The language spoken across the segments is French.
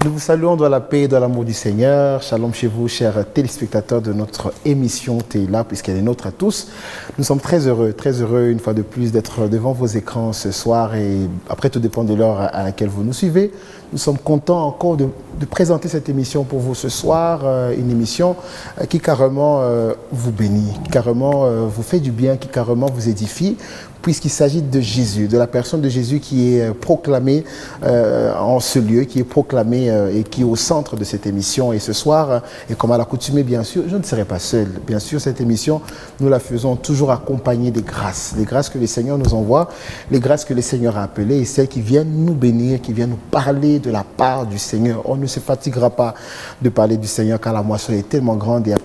Nous vous saluons dans la paix et dans l'amour du Seigneur. Shalom chez vous, chers téléspectateurs de notre émission Théla, puisqu'elle est nôtre à tous. Nous sommes très heureux une fois de plus d'être devant vos écrans ce soir et après tout dépend de l'heure à laquelle vous nous suivez. Nous sommes contents encore de présenter cette émission pour vous ce soir, une émission qui carrément vous bénit, qui carrément vous fait du bien, qui carrément vous édifie, puisqu'il s'agit de Jésus, de la personne de Jésus qui est proclamée en ce lieu, qui est proclamée et qui est au centre de cette émission. Et ce soir, et comme à l'accoutumée, bien sûr, je ne serai pas seul. Bien sûr, cette émission, nous la faisons toujours accompagnée des grâces que le Seigneur nous envoie, les grâces que le Seigneur a appelées et celles qui viennent nous bénir, qui viennent nous parler de la part du Seigneur. On ne se fatiguera pas de parler du Seigneur car la moisson est tellement grande et il y a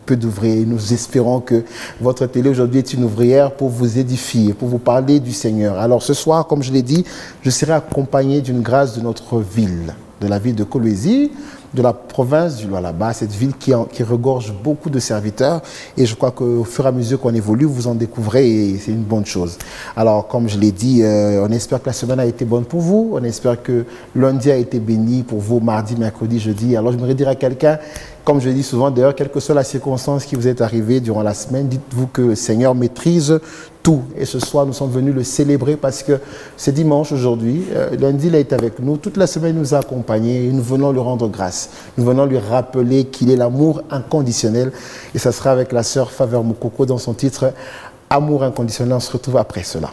peu d'ouvriers. Nous espérons que votre télé aujourd'hui est une ouvrière pour vous édifier, pour vous parler du Seigneur. Alors ce soir, comme je l'ai dit, je serai accompagné d'une grâce de notre ville, de la ville de Kolwezi, de la province du Lualaba, cette ville qui regorge beaucoup de serviteurs. Et je crois qu'au fur et à mesure qu'on évolue, vous en découvrez et c'est une bonne chose. Alors, comme je l'ai dit, on espère que la semaine a été bonne pour vous. On espère que lundi a été béni pour vous, mardi, mercredi, jeudi. Alors, je voudrais dire à quelqu'un, comme je dis souvent, d'ailleurs, quelle que soit la circonstance qui vous est arrivée durant la semaine, dites-vous que le Seigneur maîtrise tout. Et ce soir, nous sommes venus le célébrer parce que c'est dimanche aujourd'hui. Lundi, il est avec nous. Toute la semaine, il nous a accompagnés et nous venons lui rendre grâce. Nous venons lui rappeler qu'il est l'amour inconditionnel. Et ça sera avec la sœur Faveur Moukoko dans son titre « Amour inconditionnel ». On se retrouve après cela.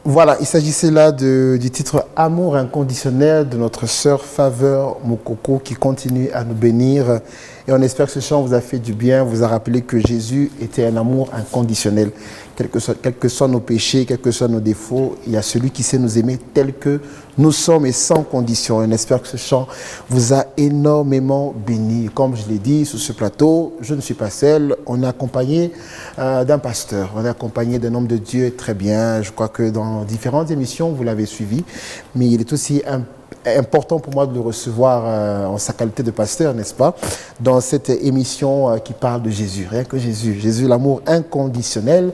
Voilà, il s'agissait là du titre Amour inconditionnel de notre sœur Faveur Mokoko qui continue à nous bénir. Et on espère que ce chant vous a fait du bien, vous a rappelé que Jésus était un amour inconditionnel. Quels que soient nos péchés, quels que soient nos défauts, il y a celui qui sait nous aimer tel que nous sommes et sans condition. Et on espère que ce chant vous a énormément béni. Comme je l'ai dit sur ce plateau, je ne suis pas seul. On est accompagné d'un pasteur, on est accompagné d'un homme de Dieu très bien. Je crois que dans différentes émissions, vous l'avez suivi. Mais il est aussi important pour moi de le recevoir en sa qualité de pasteur, n'est-ce pas, dans cette émission qui parle de Jésus, rien que Jésus. Jésus, l'amour inconditionnel.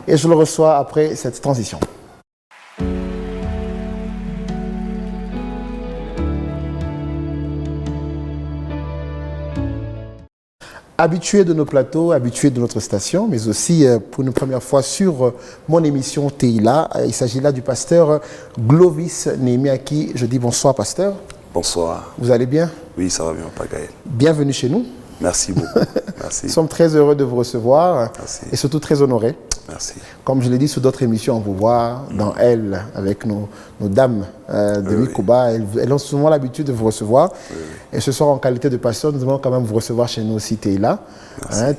Et je le reçois après cette transition. Habitué de nos plateaux, habitué de notre station, mais aussi pour une première fois sur mon émission Teila. Il s'agit là du pasteur Glovis Némi à qui je dis bonsoir pasteur. Bonsoir. Vous allez bien? Oui, ça va bien, Papa Gaël. Bienvenue chez nous. Merci beaucoup. Merci. Nous sommes très heureux de vous recevoir. Merci. Et surtout très honorés. Merci. Comme je l'ai dit sur d'autres émissions, on vous voit dans Elle, avec nos dames de Mikuba. Elles ont souvent l'habitude de vous recevoir. Et ce soir, en qualité de pasteur, nous allons quand même vous recevoir chez nous aussi, Teila.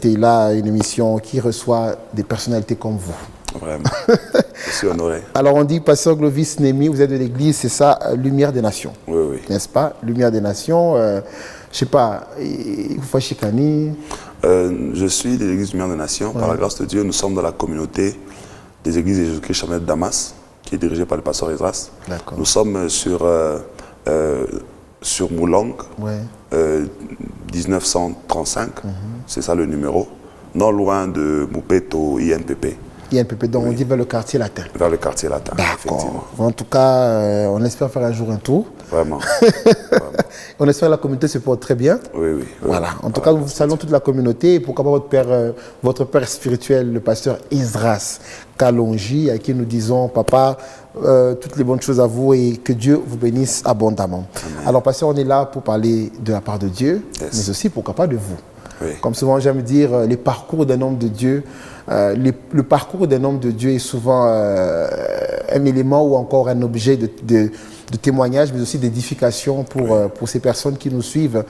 Teila, une émission qui reçoit des personnalités comme vous. Vraiment. Je suis honoré. Alors, on dit, pasteur Glovis Némi, vous êtes de l'église, c'est ça, Lumière des Nations. Oui, oui. N'est-ce pas? Lumière des Nations. Je ne sais pas, vous faites Chicani. Je suis de l'église Lumière des Nations. Par la grâce de Dieu, nous sommes dans la communauté des églises de Jésus-Christ Chamel de Damas, qui est dirigée par le pasteur Esdras. Nous sommes sur Moulang, 1935, c'est ça le numéro, non loin de Moupeto, INPP. INPP, donc on dit vers le quartier latin. Vers le quartier latin, effectivement. En tout cas, on espère faire un jour un tour. Vraiment. On espère que la communauté se porte très bien. Oui, oui. Voilà. En tout cas, nous saluons toute la communauté et pourquoi pas votre père spirituel, le pasteur Esdras Kalonji, à qui nous disons, papa, toutes les bonnes choses à vous et que Dieu vous bénisse abondamment. Amen. Alors, pasteur, on est là pour parler de la part de Dieu, mais aussi, pourquoi pas, de vous. Oui. Comme souvent j'aime dire, les parcours d'un homme de Dieu, le parcours d'un homme de Dieu est souvent un élément ou encore un objet de témoignage, mais aussi d'édification pour ces personnes qui nous suivent.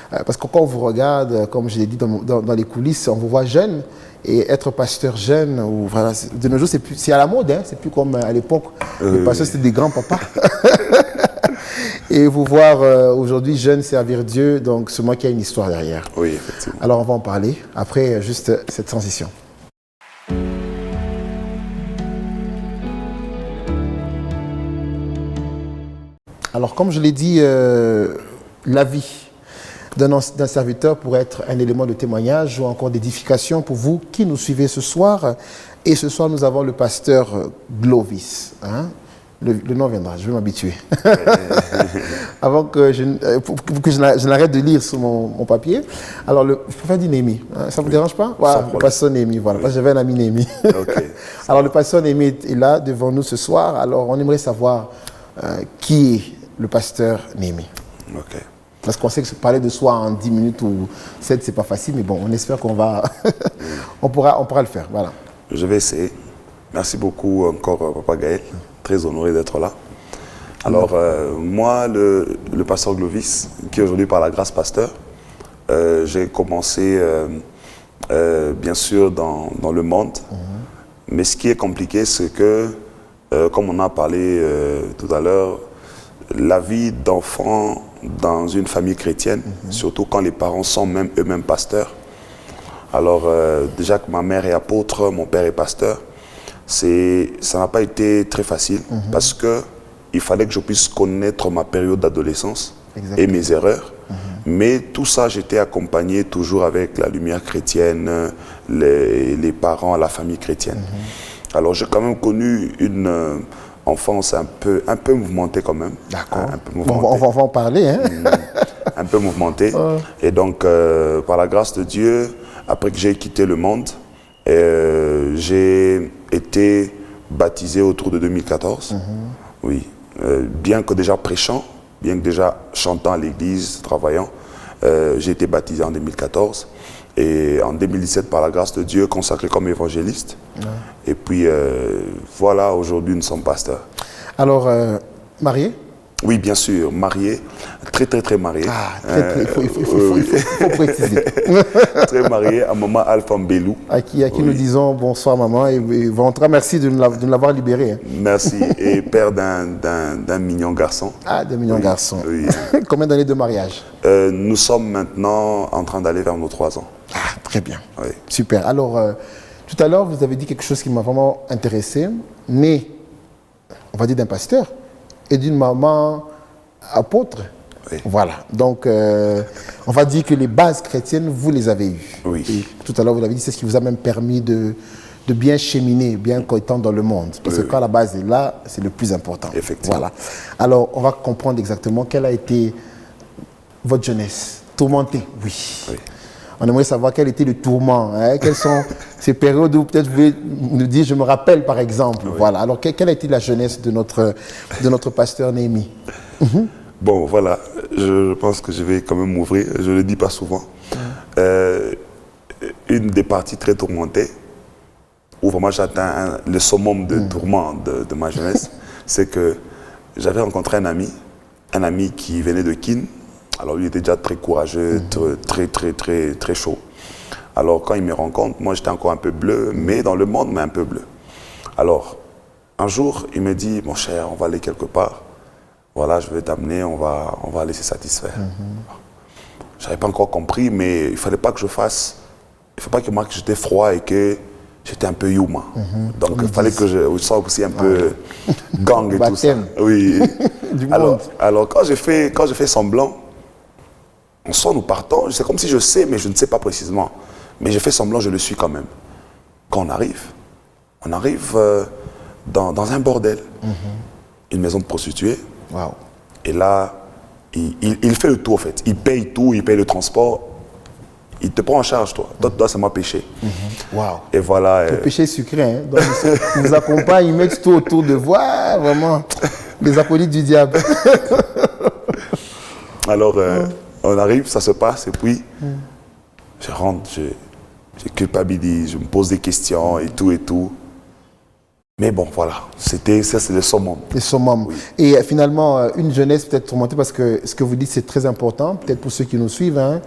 Parce que quand on vous regarde, comme je l'ai dit dans les coulisses, on vous voit jeune, et être pasteur jeune, ou, voilà, de nos jours, c'est à la mode, hein, c'est plus comme à l'époque, les pasteurs c'était des grands papas. Et vous voir aujourd'hui jeune servir Dieu, donc c'est moi qui a une histoire derrière. Oui, effectivement. Alors on va en parler après juste cette transition. Alors comme je l'ai dit, la vie d'un serviteur pourrait être un élément de témoignage ou encore d'édification pour vous qui nous suivez ce soir. Et ce soir, nous avons le pasteur Glovis. Hein? Le nom viendra, je vais m'habituer. Avant que je n'arrête de lire sur mon papier. Alors, je préfère dire Némi. Hein, ça ne vous dérange pas? Voilà, le pasteur Némi, voilà. Parce que j'avais un ami Némi. Okay. Alors, le pasteur Némi est là devant nous ce soir. Alors, on aimerait savoir qui est le pasteur Némi. Okay. Parce qu'on sait que parler de soi en 10 minutes ou 7, c'est pas facile. Mais bon, on espère qu'on va... on pourra le faire, voilà. Je vais essayer. Merci beaucoup encore, Papa Gaël. Très honoré d'être là. Alors, moi, le pasteur Glovis, qui est aujourd'hui par la grâce pasteur, j'ai commencé, bien sûr, dans le monde. Mais ce qui est compliqué, c'est que, comme on a parlé tout à l'heure, la vie d'enfant dans une famille chrétienne, surtout quand les parents sont eux-mêmes pasteurs. Alors, déjà que ma mère est apôtre, mon père est pasteur, ça n'a pas été très facile parce qu'il fallait que je puisse connaître ma période d'adolescence et mes erreurs. Mais tout ça, j'étais accompagné toujours avec la lumière chrétienne, les parents, la famille chrétienne. Alors j'ai quand même connu une enfance un peu mouvementée quand même. D'accord. On va en parler. Hein? Un peu mouvementée. Et donc, par la grâce de Dieu, après que j'ai quitté le monde, j'ai été baptisé autour de 2014. Oui. Bien que déjà prêchant, bien que déjà chantant à l'église, travaillant, J'ai été baptisé en 2014 et en 2017, par la grâce de Dieu, consacré comme évangéliste. Et puis voilà, aujourd'hui nous sommes pasteurs. Alors, marié? Oui, bien sûr, marié, très marié. Ah, il faut préciser. Très marié à maman Alpha Mbelou. À qui nous disons bonsoir maman et Ventra, merci de nous l'avoir libéré. Hein. Merci, et père d'un mignon garçon. Ah, d'un mignon garçon. Oui. Combien d'années de mariage? Nous sommes maintenant en train d'aller vers nos 3 ans. Ah, très bien. Oui. Super. Alors, tout à l'heure, vous avez dit quelque chose qui m'a vraiment intéressé, né, on va dire, d'un pasteur et d'une maman apôtre. Oui. Voilà. Donc, on va dire que les bases chrétiennes, vous les avez eues. Oui. Et tout à l'heure, vous l'avez dit, c'est ce qui vous a même permis de bien cheminer, bien étant dans le monde. Parce que quand la base est là, c'est le plus important. Effectivement. Voilà. Alors, on va comprendre exactement quelle a été votre jeunesse. Tourmentée, oui. On aimerait savoir quel était le tourment. Hein, quelles sont ces périodes où peut-être vous pouvez nous dire, je me rappelle par exemple. Voilà. Alors, quelle a été la jeunesse de notre pasteur Néhémie? Bon, voilà, je pense que je vais quand même m'ouvrir, je ne le dis pas souvent. Une des parties très tourmentées, où vraiment j'atteins le summum de tourment de ma jeunesse, c'est que j'avais rencontré un ami qui venait de Kin. Alors lui était déjà très courageux, très chaud. Alors quand il me rencontre, moi j'étais encore un peu bleu, mais dans le monde, mais un peu bleu. Alors, un jour, il me dit, mon cher, on va aller quelque part. Voilà, je vais t'amener, on va laisser satisfaire. Je n'avais pas encore compris, mais il ne fallait pas que je fasse. Il ne faut pas que moi, que j'étais froid et que j'étais un peu yuma. Donc il fallait que je sois aussi un peu gang et tout ça. Oui. alors quand j'ai fait semblant, on sort, nous partons, c'est comme si je sais, mais je ne sais pas précisément. Mais j'ai fait semblant, je le suis quand même. Quand on arrive dans un bordel, une maison de prostituées. Wow. Et là, il fait le tout en fait. Il paye tout, il paye le transport. Il te prend en charge, toi. Toi, tu dois seulement pêcher. Wow. Et voilà. Le péché sucré, hein. Donc, ils nous accompagnent, ils mettent tout autour de vous. Ah, vraiment, les acolytes du diable. Alors, on arrive, ça se passe, et puis, je rentre, je culpabilise, je me pose des questions et tout. Mais bon, voilà, ça c'est le summum. Le summum. Oui. Et finalement, une jeunesse peut-être tourmentée, parce que ce que vous dites, c'est très important, peut-être pour ceux qui nous suivent. Hein.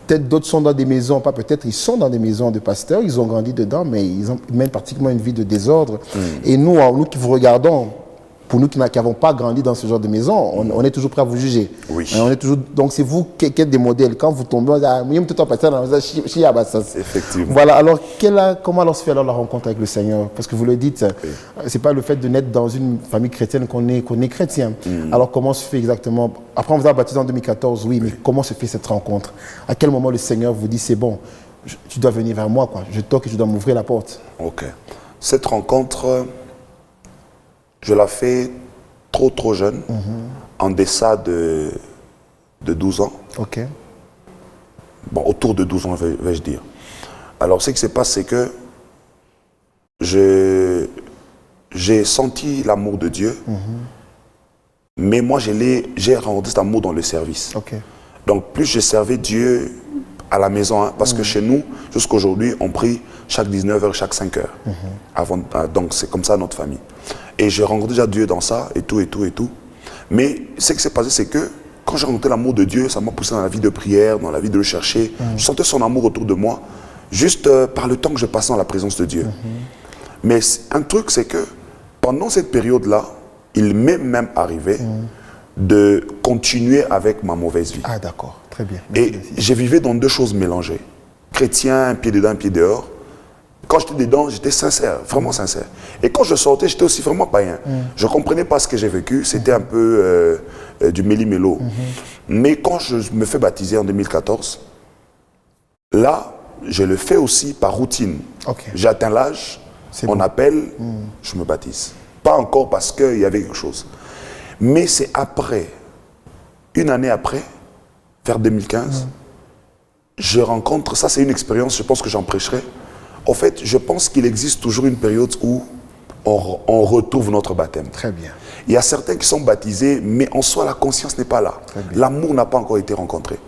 Peut-être d'autres sont dans des maisons, pas peut-être, ils sont dans des maisons de pasteurs, ils ont grandi dedans, mais ils mènent pratiquement une vie de désordre. Et nous qui vous regardons, pour nous qui n'avons pas grandi dans ce genre de maison, on est toujours prêt à vous juger. Oui. On est toujours, donc c'est vous qui êtes des modèles. Quand vous tombez, on dit, effectivement. Voilà, alors comment alors se fait alors la rencontre avec le Seigneur? Parce que vous le dites, c'est pas le fait de naître dans une famille chrétienne qu'on est chrétien. Alors comment se fait exactement? Après on vous a baptisé en 2014, oui, mais comment se fait cette rencontre? À quel moment le Seigneur vous dit, c'est bon, tu dois venir vers moi, quoi. Je toque et je dois m'ouvrir la porte? Ok. Cette rencontre, je la fais trop jeune, en deçà de 12 ans. Ok. Bon, autour de 12 ans, vais-je dire. Alors, ce qui se passe, c'est que j'ai senti l'amour de Dieu, mais moi, j'ai rencontré cet amour dans le service. Okay. Donc, plus je servais Dieu à la maison, hein, parce que chez nous, jusqu'à aujourd'hui, on prie chaque 19h, chaque 5h. Donc, c'est comme ça notre famille. Et j'ai rencontré déjà Dieu dans ça, et tout. Mais ce qui s'est passé, c'est que quand j'ai rencontré l'amour de Dieu, ça m'a poussé dans la vie de prière, dans la vie de le chercher. Je sentais son amour autour de moi, juste par le temps que je passais dans la présence de Dieu. Mais un truc, c'est que pendant cette période-là, il m'est même arrivé de continuer avec ma mauvaise vie. Ah d'accord, très bien. Et j'ai vécu dans deux choses mélangées. Chrétien, un pied dedans, un pied dehors. Quand j'étais dedans, j'étais sincère, vraiment sincère. Et quand je sortais, j'étais aussi vraiment païen. Je ne comprenais pas ce que j'ai vécu, c'était un peu du méli-mélo. Mais quand je me fais baptiser en 2014, là, je le fais aussi par routine. Okay. J'atteins l'âge, on appelle, je me baptise. Pas encore parce qu'il y avait quelque chose. Mais c'est après, une année après, vers 2015, je rencontre, ça c'est une expérience, je pense que j'en prêcherai. En fait, je pense qu'il existe toujours une période où on retrouve notre baptême. Très bien. Il y a certains qui sont baptisés, mais en soi, la conscience n'est pas là. L'amour n'a pas encore été rencontré.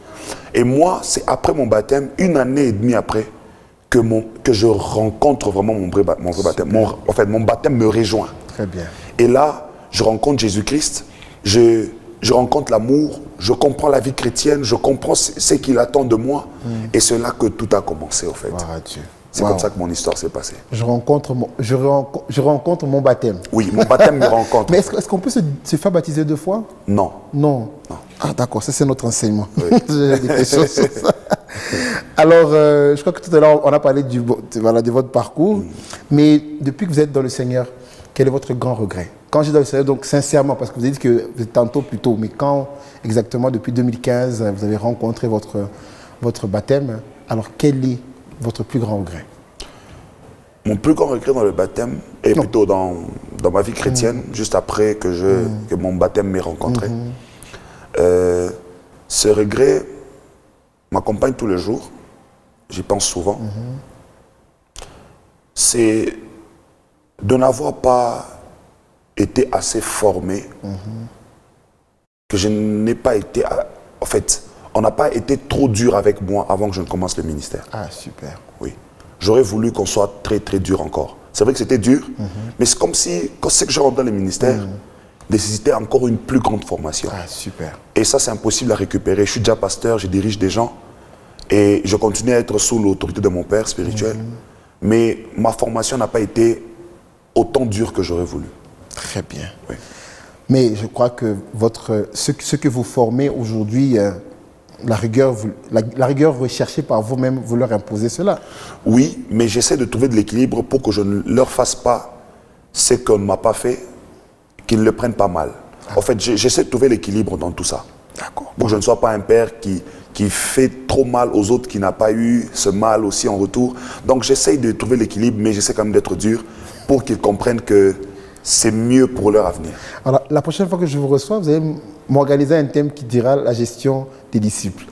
Et moi, c'est après mon baptême, 1 année et demie après, que je rencontre vraiment mon vrai baptême. En fait, mon baptême me rejoint. Très bien. Et là, je rencontre Jésus-Christ, je rencontre l'amour, je comprends la vie chrétienne, je comprends ce qu'il attend de moi. Et c'est là que tout a commencé, en fait. Dieu. C'est comme ça que mon histoire s'est passée. Je rencontre mon baptême. Oui, mon baptême me rencontre. Mais est-ce qu'on peut se faire baptiser 2 fois? Non. Non. Non. Ah d'accord, ça c'est notre enseignement. Oui. J'ai des questions sur ça. Alors, je crois que tout à l'heure, on a parlé de votre parcours. Mais depuis que vous êtes dans le Seigneur, quel est votre grand regret? Quand j'ai dans le Seigneur, donc sincèrement, parce que vous avez dit que vous êtes tantôt plus tôt, mais quand exactement, depuis 2015, vous avez rencontré votre baptême, alors quel est votre plus grand regret? Mon plus grand regret dans le baptême, et plutôt dans ma vie chrétienne, juste après que mon baptême m'ait rencontré, ce regret m'accompagne tous les jours, j'y pense souvent, c'est de n'avoir pas été assez formé, que je n'ai pas été... En fait, on n'a pas été trop dur avec moi avant que je ne commence le ministère. Ah, super. Oui. J'aurais voulu qu'on soit très, très dur encore. C'est vrai que c'était dur, mais c'est comme si, quand c'est que je rentre dans le ministère, nécessitait encore une plus grande formation. Ah, super. Et ça, c'est impossible à récupérer. Je suis déjà pasteur, je dirige des gens, et je continue à être sous l'autorité de mon père spirituel. Mais ma formation n'a pas été autant dure que j'aurais voulu. Très bien. Oui. Mais je crois que ce que vous formez aujourd'hui, la rigueur recherchée par vous-même, vous leur imposez cela. Oui, mais j'essaie de trouver de l'équilibre pour que je ne leur fasse pas ce qu'on ne m'a pas fait, qu'ils ne le prennent pas mal. En fait, j'essaie de trouver l'équilibre dans tout ça. D'accord. Pour que je ne sois pas un père qui fait trop mal aux autres, qui n'a pas eu ce mal aussi en retour. Donc j'essaie de trouver l'équilibre, mais j'essaie quand même d'être dur pour qu'ils comprennent que c'est mieux pour leur avenir. Alors, la prochaine fois que je vous reçois, vous allez m'organiser un thème qui dira la gestion des disciples.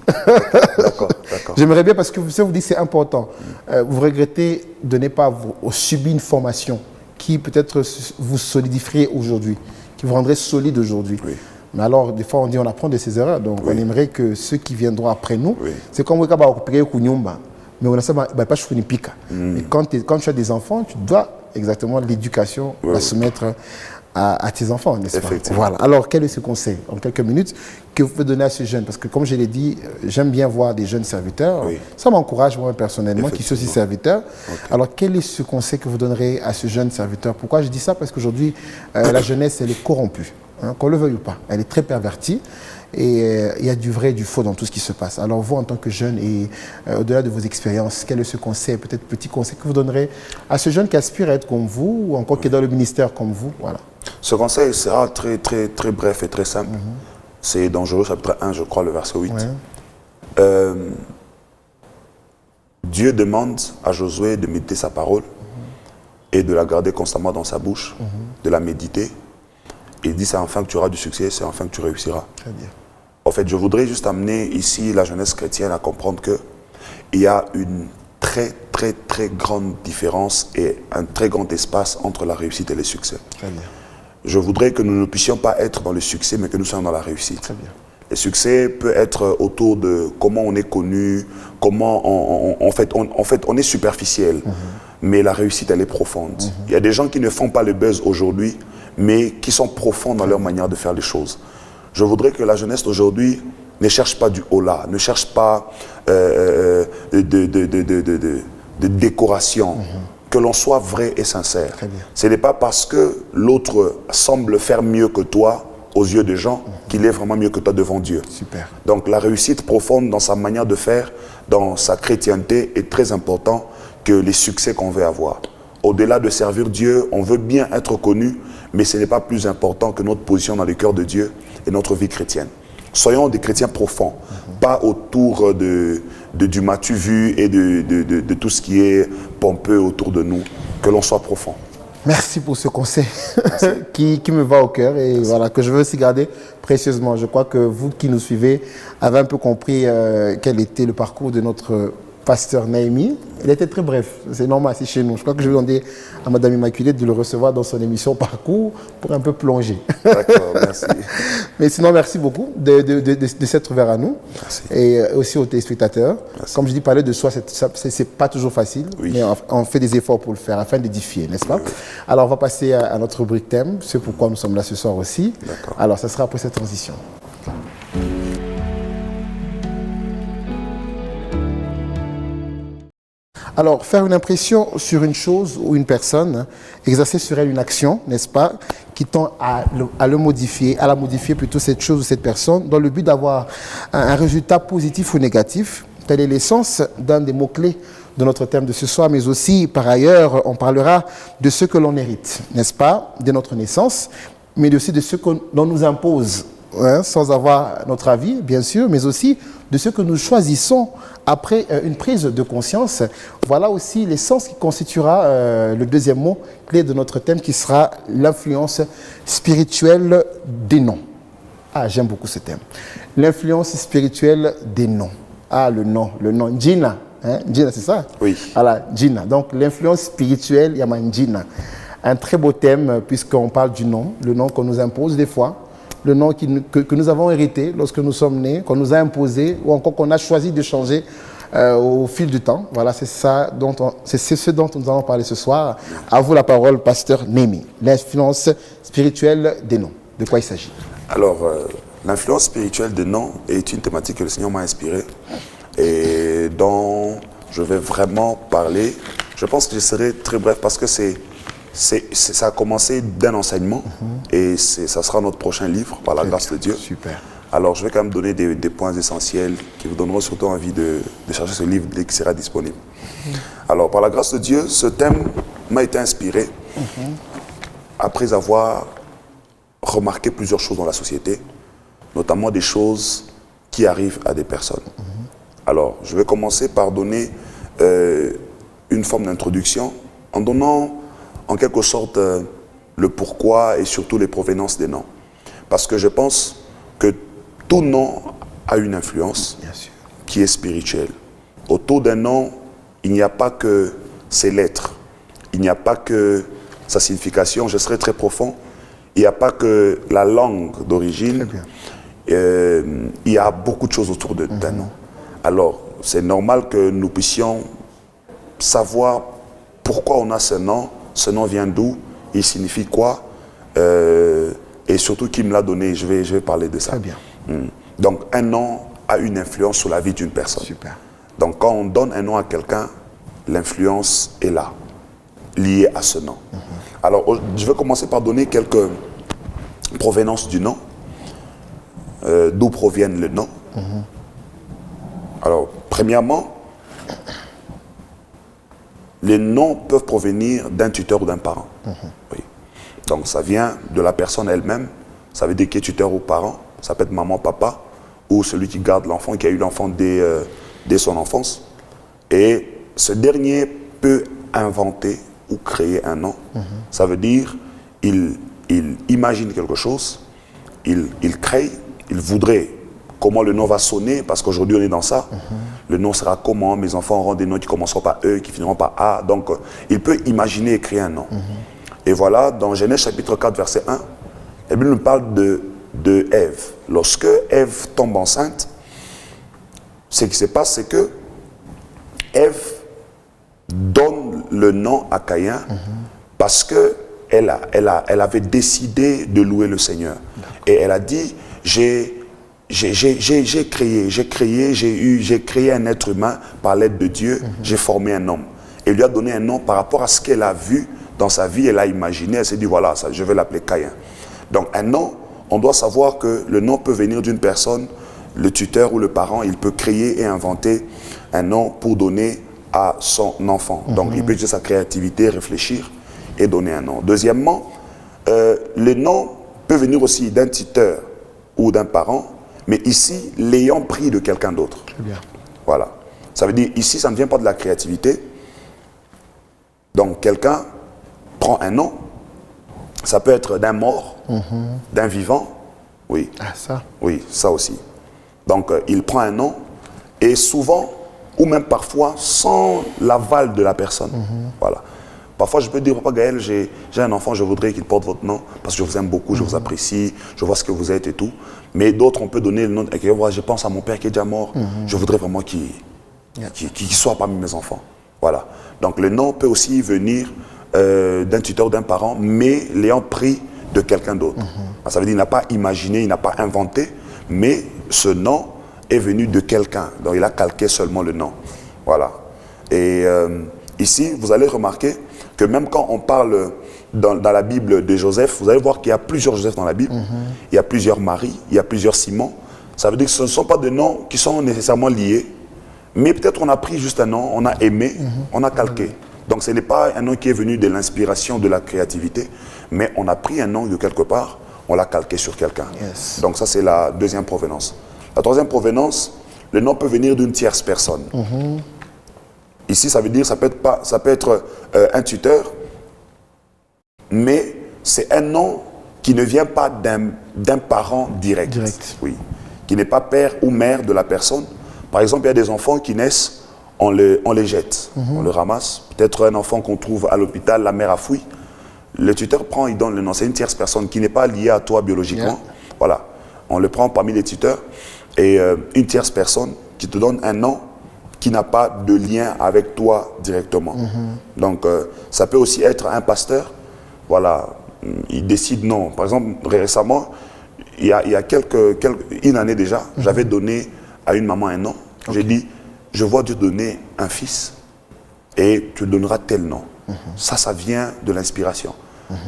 D'accord, d'accord. J'aimerais bien, parce que vous dites que c'est important. Vous regrettez de ne pas avoir subi une formation qui peut-être vous solidifierait aujourd'hui, qui vous rendrait solide aujourd'hui. Oui. Mais alors, des fois, on dit on apprend de ses erreurs. Donc, on aimerait que ceux qui viendront après nous, c'est comme mais on a ça, pas pika. Mais quand tu as des enfants, tu dois exactement l'éducation à se mettre à tes enfants, n'est-ce pas? Voilà. Alors, quel est ce conseil, en quelques minutes, que vous pouvez donner à ces jeunes? Parce que, comme je l'ai dit, j'aime bien voir des jeunes serviteurs. Oui. Ça m'encourage, moi, personnellement, qui suis aussi serviteur. Okay. Alors, quel est ce conseil que vous donnerez à ce jeune serviteur? Pourquoi je dis ça? Parce qu'aujourd'hui, la jeunesse, elle est corrompue. Hein, qu'on le veuille ou pas. Elle est très pervertie. Et il y a du vrai et du faux dans tout ce qui se passe. Alors vous, en tant que jeune, et au-delà de vos expériences, quel est ce conseil, peut-être petit conseil que vous donnerez à ce jeune qui aspire à être comme vous, ou encore qui est dans le ministère comme vous? Voilà. Ce conseil sera très, très, très bref et très simple. C'est dans Josué chapitre 1, je crois, le verset 8. Dieu demande à Josué de méditer sa parole et de la garder constamment dans sa bouche, de la méditer. Il dit, c'est enfin que tu auras du succès, c'est enfin que tu réussiras. Très bien. En fait, je voudrais juste amener ici la jeunesse chrétienne à comprendre qu'il y a une très, très, très grande différence et un très grand espace entre la réussite et le succès. Très bien. Je voudrais que nous ne puissions pas être dans le succès, mais que nous soyons dans la réussite. Très bien. Le succès peut être autour de comment on est connu, comment on est superficiel, mais la réussite, elle est profonde. Il y a des gens qui ne font pas le buzz aujourd'hui, mais qui sont profonds dans leur manière de faire les choses. Je voudrais que la jeunesse d'aujourd'hui ne cherche pas du holà, ne cherche pas de décoration, que l'on soit vrai et sincère. Ce n'est pas parce que l'autre semble faire mieux que toi aux yeux des gens qu'il est vraiment mieux que toi devant Dieu. Super. Donc la réussite profonde dans sa manière de faire, dans sa chrétienté, est très important que les succès qu'on veut avoir. Au-delà de servir Dieu, on veut bien être connu, mais ce n'est pas plus important que notre position dans le cœur de Dieu et notre vie chrétienne. Soyons des chrétiens profonds, pas autour du m'as-tu vu et de tout ce qui est pompeux autour de nous, que l'on soit profond. Merci pour ce conseil qui me va au cœur et voilà, que je veux aussi garder précieusement. Je crois que vous qui nous suivez avez un peu compris quel était le parcours de notre pasteur Naimi. Il était très bref, c'est normal, c'est chez nous. Je crois que je vais demander à Madame Immaculée de le recevoir dans son émission Parcours pour un peu plonger. D'accord, merci. Mais sinon, merci beaucoup de s'être ouvert à nous. Merci. Et aussi aux téléspectateurs. Merci. Comme je dis, parler de soi, c'est pas toujours facile, Oui. mais on fait des efforts pour le faire afin d'édifier, n'est-ce pas? Oui, oui. Alors, on va passer à notre rubrique thème, c'est pourquoi nous sommes là ce soir aussi. D'accord. Alors, ça sera après cette transition. Alors, faire une impression sur une chose ou une personne, exercer sur elle une action, n'est-ce pas, qui tend à la modifier plutôt cette chose ou cette personne, dans le but d'avoir un résultat positif ou négatif. Telle est l'essence d'un des mots-clés de notre thème de ce soir, mais aussi, par ailleurs, on parlera de ce que l'on hérite, n'est-ce pas, de notre naissance, mais aussi de ce qu'on nous impose, hein, sans avoir notre avis, bien sûr, mais aussi de ce que nous choisissons après une prise de conscience. Voilà aussi l'essence qui constituera le deuxième mot clé de notre thème, qui sera l'influence spirituelle des noms. Ah, j'aime beaucoup ce thème. L'influence spirituelle des noms. Ah, le nom, Gina. Hein? Gina, c'est ça? Oui. Voilà, Gina. Donc, l'influence spirituelle, Yaman Gina. Un très beau thème, puisqu'on parle du nom, le nom qu'on nous impose des fois, le nom que nous avons hérité lorsque nous sommes nés, qu'on nous a imposé, ou encore qu'on a choisi de changer au fil du temps. Voilà, c'est ce dont nous allons parler ce soir. À vous la parole, pasteur Naimi. L'influence spirituelle des noms. De quoi il s'agit? Alors, l'influence spirituelle des noms est une thématique que le Seigneur m'a inspirée et dont je vais vraiment parler. Je pense que je serai très bref parce que ça a commencé d'un enseignement et ça sera notre prochain livre, par la grâce de Dieu. Super. Alors, je vais quand même donner des points essentiels qui vous donneront surtout envie de chercher ce livre dès qu'il sera disponible. Alors, par la grâce de Dieu, ce thème m'a été inspiré après avoir remarqué plusieurs choses dans la société, notamment des choses qui arrivent à des personnes. Alors, je vais commencer par donner une forme d'introduction en donnant en quelque sorte le pourquoi et surtout les provenances des noms. Parce que je pense que tout nom a une influence qui est spirituelle. Autour d'un nom, il n'y a pas que ses lettres, il n'y a pas que sa signification, je serai très profond, il n'y a pas que la langue d'origine, il y a beaucoup de choses autour d'un nom. Alors, c'est normal que nous puissions savoir pourquoi on a ce nom vient d'où, il signifie quoi, et surtout qui me l'a donné, je vais parler de ça. Très bien. Donc, un nom a une influence sur la vie d'une personne. Super. Donc, quand on donne un nom à quelqu'un, l'influence est là, liée à ce nom. Alors, je vais commencer par donner quelques provenances du nom, d'où proviennent les noms. Alors, premièrement, les noms peuvent provenir d'un tuteur ou d'un parent. Oui. Donc, ça vient de la personne elle-même. Ça veut dire qui est tuteur ou parent. Ça peut être maman, papa, ou celui qui garde l'enfant, qui a eu l'enfant dès son enfance. Et ce dernier peut inventer ou créer un nom. Ça veut dire il imagine quelque chose, il crée, il voudrait comment le nom va sonner, parce qu'aujourd'hui on est dans ça. Le nom sera comment, mes enfants auront des noms qui commenceront par E, qui finiront par A. Donc, il peut imaginer et créer un nom. Et voilà, dans Genèse chapitre 4, verset 1, la Bible nous parle de Ève. Lorsque Ève tombe enceinte, ce qui se passe, c'est que Ève donne le nom à Caïn parce qu'elle avait décidé de louer le Seigneur. Et elle a dit, j'ai créé un être humain par l'aide de Dieu, j'ai formé un homme. Et lui a donné un nom par rapport à ce qu'elle a vu dans sa vie, elle a imaginé, elle s'est dit voilà, ça, je vais l'appeler Caïn. Donc un nom, on doit savoir que le nom peut venir d'une personne, le tuteur ou le parent, il peut créer et inventer un nom pour donner à son enfant. Donc il peut utiliser sa créativité, réfléchir et donner un nom. Deuxièmement, le nom peut venir aussi d'un tuteur ou d'un parent, mais ici, l'ayant pris de quelqu'un d'autre. Très bien. Voilà. Ça veut dire, ici, ça ne vient pas de la créativité. Donc, quelqu'un prend un nom. Ça peut être d'un mort, d'un vivant. Oui. Ah, ça. Oui, ça aussi. Donc, il prend un nom. Et souvent, ou même parfois sans l'aval de la personne. Voilà. Parfois, je peux dire, Papa Gaël, j'ai un enfant, je voudrais qu'il porte votre nom parce que je vous aime beaucoup, je vous apprécie, je vois ce que vous êtes et tout. Mais d'autres, on peut donner le nom, je pense à mon père qui est déjà mort, je voudrais vraiment qu'il soit parmi mes enfants. Voilà. Donc, le nom peut aussi venir d'un tuteur, d'un parent, mais l'ayant pris de quelqu'un d'autre. Ça veut dire qu'il n'a pas imaginé, il n'a pas inventé, mais ce nom est venu de quelqu'un. Donc, il a calqué seulement le nom. Voilà. Et ici, vous allez remarquer que même quand on parle dans la Bible de Joseph, vous allez voir qu'il y a plusieurs Joseph dans la Bible, il y a plusieurs Marie, il y a plusieurs Simon. Ça veut dire que ce ne sont pas des noms qui sont nécessairement liés, mais peut-être on a pris juste un nom, on a aimé, on a calqué. Donc ce n'est pas un nom qui est venu de l'inspiration, de la créativité, mais on a pris un nom de quelque part, on l'a calqué sur quelqu'un. Yes. Donc ça c'est la deuxième provenance. La troisième provenance, le nom peut venir d'une tierce personne. Ici, ça veut dire, ça peut être un tuteur, mais c'est un nom qui ne vient pas d'un parent direct. Oui. Qui n'est pas père ou mère de la personne. Par exemple, il y a des enfants qui naissent, on les jette, on le ramasse. Peut-être un enfant qu'on trouve à l'hôpital, la mère a fouillé. Le tuteur prend, il donne le nom. C'est une tierce personne qui n'est pas liée à toi biologiquement. Voilà. On le prend parmi les tuteurs. Et une tierce personne qui te donne un nom qui n'a pas de lien avec toi directement. Donc, ça peut aussi être un pasteur. Voilà, il décide non. Par exemple, récemment, il y a une année déjà, j'avais donné à une maman un nom. J'ai dit, je vois Dieu donner un fils et tu donneras tel nom. Ça vient de l'inspiration.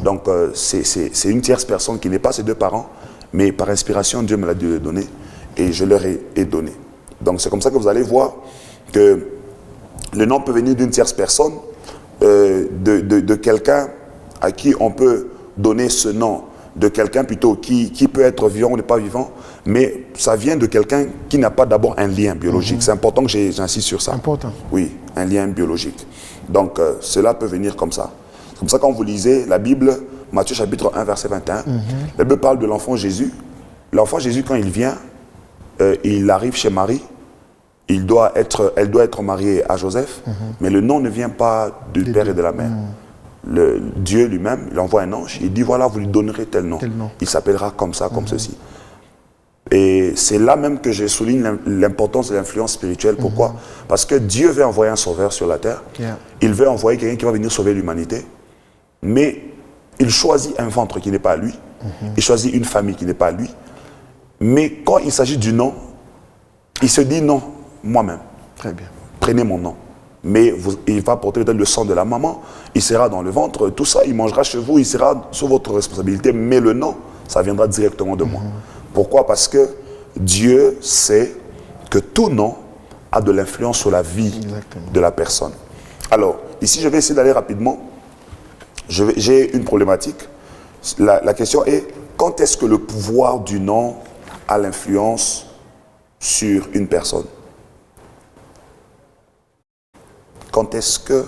Donc, c'est une tierce personne qui n'est pas ses deux parents, mais par inspiration, Dieu me l'a donné et je leur ai donné. Donc, c'est comme ça que vous allez voir que le nom peut venir d'une tierce personne, de quelqu'un à qui on peut donner ce nom, de quelqu'un plutôt qui peut être vivant ou n'est pas vivant, mais ça vient de quelqu'un qui n'a pas d'abord un lien biologique. C'est important que j'insiste sur ça. Important. Oui, un lien biologique. Donc, cela peut venir comme ça. C'est comme ça quand vous lisez la Bible, Matthieu chapitre 1, verset 21, la Bible parle de l'enfant Jésus. L'enfant Jésus, quand il vient, il arrive chez Marie, elle doit être mariée à Joseph, mais le nom ne vient pas du père et de la mère. Dieu lui-même, il envoie un ange, il dit voilà, vous lui donnerez tel nom. Il s'appellera comme ça, comme ceci. Et c'est là même que je souligne l'importance de l'influence spirituelle. Pourquoi? Parce que Dieu veut envoyer un sauveur sur la terre. Il veut envoyer quelqu'un qui va venir sauver l'humanité. Mais il choisit un ventre qui n'est pas à lui. Il choisit une famille qui n'est pas à lui. Mais quand il s'agit du nom, il se dit non, moi-même. Très bien. Prenez mon nom. Mais il va porter peut-être le sang de la maman, il sera dans le ventre, tout ça, il mangera chez vous, il sera sous votre responsabilité. Mais le nom, ça viendra directement de moi. Pourquoi? Parce que Dieu sait que tout nom a de l'influence sur la vie de la personne. Alors, ici, je vais essayer d'aller rapidement. J'ai une problématique. La question est, quand est-ce que le pouvoir du nom a l'influence sur une personne? Quand est-ce que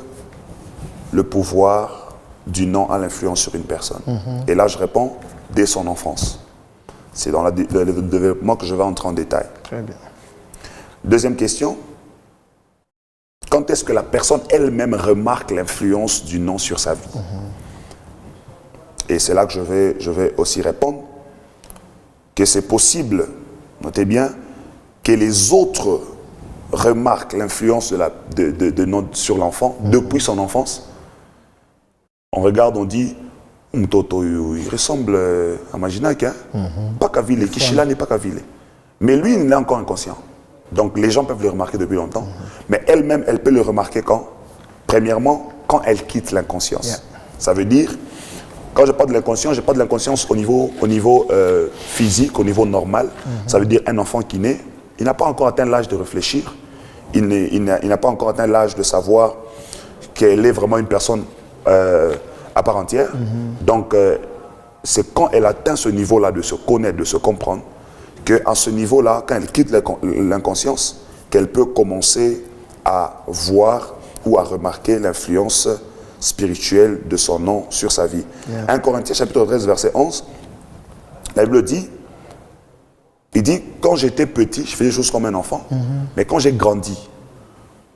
le pouvoir du nom a l'influence sur une personne? Et là, je réponds, dès son enfance. C'est dans le développement que je vais entrer en détail. Très bien. Deuxième question. Quand est-ce que la personne elle-même remarque l'influence du nom sur sa vie? Et c'est là que je vais aussi répondre que c'est possible, notez bien, que les autres remarquent l'influence sur l'enfant depuis son enfance. On regarde, on dit, Mtoto, il ressemble à Maginac, hein? Pas Kavile, Kishila n'est pas Kavile. Mais lui, il est encore inconscient. Donc les gens peuvent le remarquer depuis longtemps. Mais elle-même, elle peut le remarquer quand? Premièrement, quand elle quitte l'inconscience. Ça veut dire, quand je parle de l'inconscience, je parle de l'inconscience au niveau physique, au niveau normal. Ça veut dire un enfant qui naît, il n'a pas encore atteint l'âge de réfléchir. Il n'a pas encore atteint l'âge de savoir qu'elle est vraiment une personne à part entière. Donc, c'est quand elle atteint ce niveau-là de se connaître, de se comprendre, qu'à ce niveau-là, quand elle quitte l'inconscience, qu'elle peut commencer à voir ou à remarquer l'influence spirituelle de son nom sur sa vie. 1 Corinthiens chapitre 13, verset 11, la Bible dit, il dit, quand j'étais petit, je faisais des choses comme un enfant, mais quand j'ai grandi,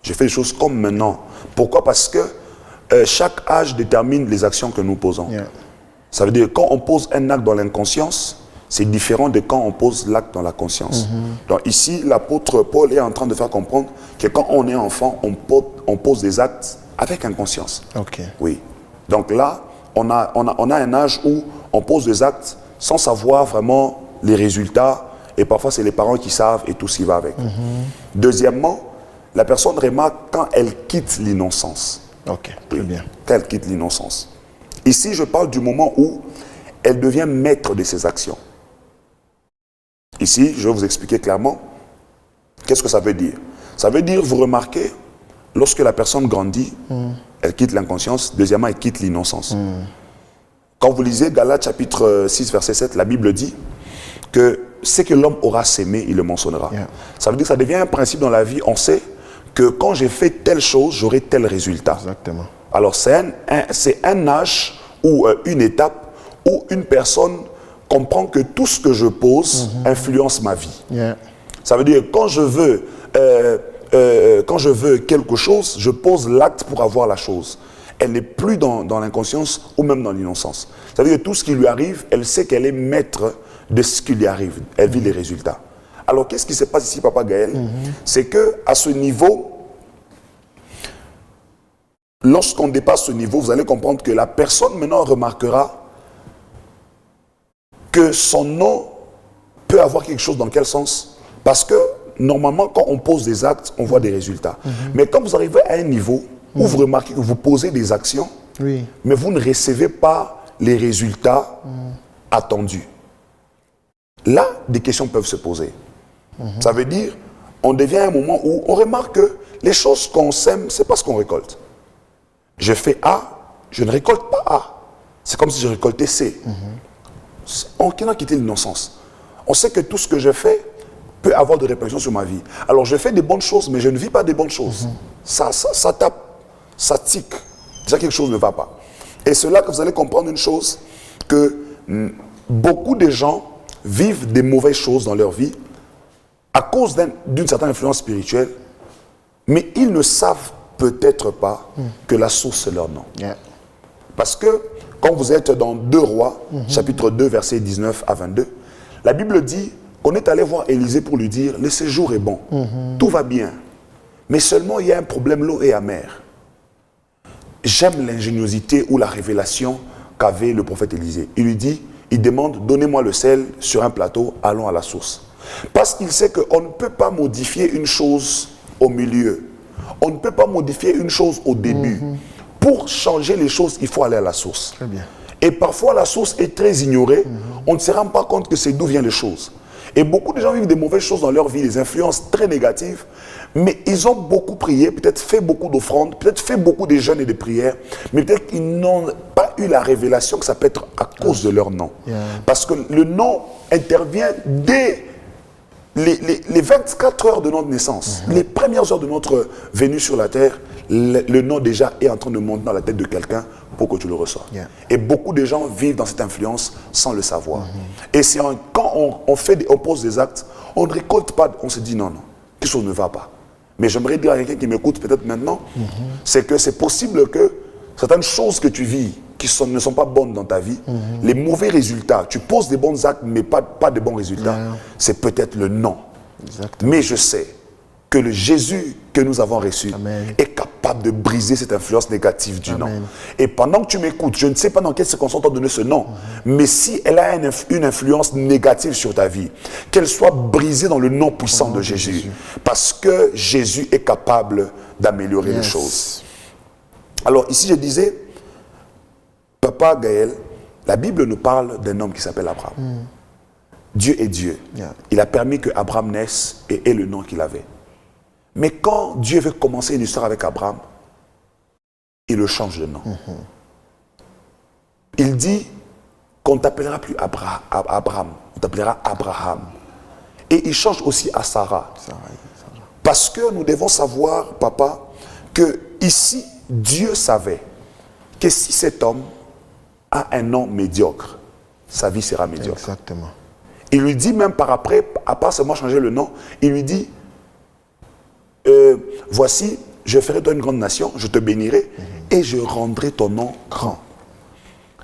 Je fais les choses comme maintenant. Pourquoi? Parce que chaque âge détermine les actions que nous posons. Yeah. Ça veut dire que quand on pose un acte dans l'inconscience, c'est différent de quand on pose l'acte dans la conscience. Donc ici, l'apôtre Paul est en train de faire comprendre que quand on est enfant, on pose des actes avec inconscience. Ok. Oui. Donc là, on a un âge où on pose des actes sans savoir vraiment les résultats. Et parfois, c'est les parents qui savent et tout ce qui va avec. Deuxièmement, la personne remarque quand elle quitte l'innocence. Ok, très bien. Quand elle quitte l'innocence. Ici, je parle du moment où elle devient maître de ses actions. Ici, je vais vous expliquer clairement qu'est-ce que ça veut dire. Ça veut dire, vous remarquez, lorsque la personne grandit, elle quitte l'inconscience, deuxièmement, elle quitte l'innocence. Quand vous lisez Galates chapitre 6, verset 7, la Bible dit que ce que l'homme aura sémé, il le mentionnera. Yeah. Ça veut dire que ça devient un principe dans la vie. On sait que quand j'ai fait telle chose, j'aurai tel résultat. Exactement. Alors c'est un âge ou une étape où une personne comprend que tout ce que je pose influence ma vie. Yeah. Ça veut dire que quand je veux quelque chose, je pose l'acte pour avoir la chose. Elle n'est plus dans l'inconscience ou même dans l'innocence. Ça veut dire que tout ce qui lui arrive, elle sait qu'elle est maître de ce qui lui arrive. Elle vit les résultats. Alors qu'est-ce qui se passe ici, Papa Gaël? C'est qu'à ce niveau, lorsqu'on dépasse ce niveau, vous allez comprendre que la personne maintenant remarquera que son nom peut avoir quelque chose dans quel sens? Parce que normalement, quand on pose des actes, on voit des résultats. Mais quand vous arrivez à un niveau où vous remarquez que vous posez des actions, Oui. mais vous ne recevez pas les résultats attendus, là, des questions peuvent se poser. Ça veut dire, on devient à un moment où on remarque que les choses qu'on sème, c'est pas ce qu'on récolte. Je fais A, je ne récolte pas A. C'est comme si je récoltais C. On a quitté l'innocence. On sait que tout ce que je fais peut avoir des répercussions sur ma vie. Alors je fais des bonnes choses, mais je ne vis pas des bonnes choses. Ça tape, ça tique. Déjà quelque chose ne va pas. Et c'est là que vous allez comprendre une chose, que beaucoup de gens vivent des mauvaises choses dans leur vie à cause d'une certaine influence spirituelle, mais ils ne savent peut-être pas que la source c'est leur nom. Yeah. Parce que quand vous êtes dans 2 Rois, chapitre 2, versets 19 à 22, la Bible dit qu'on est allé voir Élisée pour lui dire « Le séjour est bon, tout va bien, mais seulement il y a un problème, l'eau est amère. » J'aime l'ingéniosité ou la révélation qu'avait le prophète Élisée. Il demande « Donnez-moi le sel sur un plateau, allons à la source. » Parce qu'il sait qu'on ne peut pas modifier une chose au milieu. On ne peut pas modifier une chose au début. Pour changer les choses, il faut aller à la source. Très bien. Et parfois, la source est très ignorée. On ne se rend pas compte que c'est d'où viennent les choses. Et beaucoup de gens vivent des mauvaises choses dans leur vie, des influences très négatives. Mais ils ont beaucoup prié, peut-être fait beaucoup d'offrandes, peut-être fait beaucoup de jeûnes et de prières. Mais peut-être qu'ils n'ont pas eu la révélation que ça peut être à cause de leur nom. Yeah. Parce que le nom intervient dès les 24 heures de notre naissance, les premières heures de notre venue sur la terre, le nom déjà est en train de monter dans la tête de quelqu'un pour que tu le reçois. Yeah. Et beaucoup de gens vivent dans cette influence sans le savoir. Et c'est quand on pose des actes, on ne récolte pas, on se dit non, quelque chose ne va pas. Mais j'aimerais dire à quelqu'un qui m'écoute peut-être maintenant, c'est que c'est possible que certaines choses que tu vis, qui ne sont pas bonnes dans ta vie, les mauvais résultats, tu poses des bons actes, mais pas de bons résultats, c'est peut-être le nom. Exactement. Mais je sais que le Jésus que nous avons reçu Amen. est capable de briser cette influence négative du nom. Amen. Et pendant que tu m'écoutes, je ne sais pas dans quelles circonstances on t'a donné ce nom, mais si elle a une influence négative sur ta vie, qu'elle soit brisée dans le nom puissant de Jésus. Parce que Jésus est capable d'améliorer les choses. Alors ici je disais, Papa Gaël, la Bible nous parle d'un homme qui s'appelle Abraham. Dieu est Dieu. Yeah. Il a permis que Abraham naisse et ait le nom qu'il avait. Mais quand Dieu veut commencer une histoire avec Abraham, il le change de nom. Il dit qu'on ne t'appellera plus Abraham, on t'appellera Abraham. Et il change aussi à Sarah. Parce que nous devons savoir, papa, que ici, Dieu savait que si cet homme a un nom médiocre, sa vie sera médiocre. Exactement. Il lui dit même par après, à part seulement changer le nom, il lui dit, voici, je ferai de toi une grande nation, je te bénirai et je rendrai ton nom grand.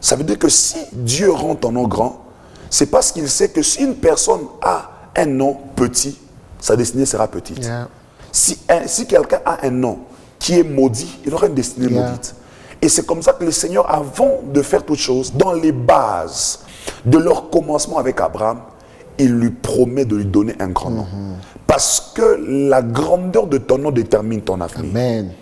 Ça veut dire que si Dieu rend ton nom grand, c'est parce qu'il sait que si une personne a un nom petit, sa destinée sera petite. Yeah. Si quelqu'un a un nom qui est maudit, il aura une destinée maudite. Et c'est comme ça que le Seigneur, avant de faire toutes choses, dans les bases de leur commencement avec Abraham, il lui promet de lui donner un grand nom. Parce que la grandeur de ton nom détermine ton avenir. Amen.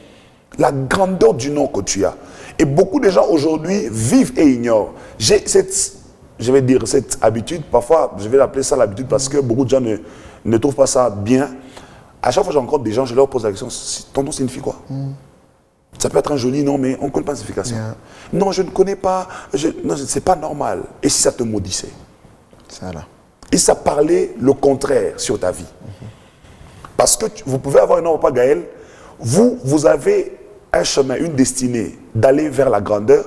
La grandeur du nom que tu as. Et beaucoup de gens aujourd'hui vivent et ignorent. J'ai cette, je vais dire, cette habitude, parfois je vais l'appeler ça l'habitude parce que beaucoup de gens ne trouvent pas ça bien. À chaque fois que je rencontre des gens, je leur pose la question, ton nom signifie quoi? Ça peut être un joli nom, mais on ne connaît pas la signification. Non, je ne connais pas, non, c'est pas normal. Et si ça te maudissait? Ça là. Et ça parlait le contraire sur ta vie. Parce que vous pouvez avoir un nom, Papa Gaël, vous avez un chemin, une destinée d'aller vers la grandeur,